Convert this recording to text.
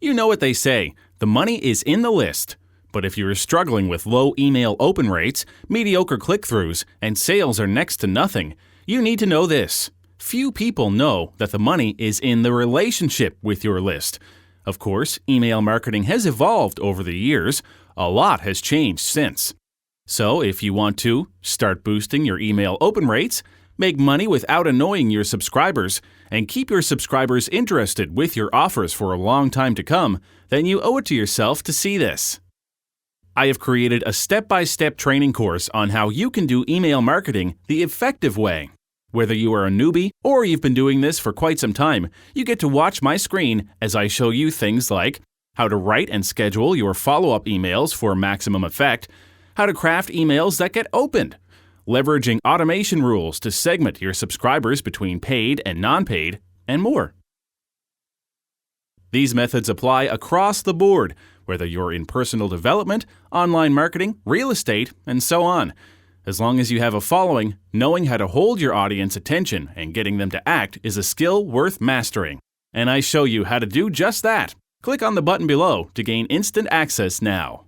You know what they say, the money is in the list. But if you're struggling with low email open rates, mediocre click-throughs, and sales are next to nothing, you need to know this. Few people know that the money is in the relationship with your list. Of course, email marketing has evolved over the years. A lot has changed since. So if you want to start boosting your email open rates, make money without annoying your subscribers, and keep your subscribers interested with your offers for a long time to come, then you owe it to yourself to see this. I have created a step-by-step training course on how you can do email marketing the effective way. Whether you are a newbie or you've been doing this for quite some time, you get to watch my screen as I show you things like how to write and schedule your follow-up emails for maximum effect, how to craft emails that get opened, leveraging automation rules to segment your subscribers between paid and non-paid, and more. These methods apply across the board, whether you're in personal development, online marketing, real estate, and so on. As long as you have a following, knowing how to hold your audience attention and getting them to act is a skill worth mastering. And I show you how to do just that. Click on the button below to gain instant access now.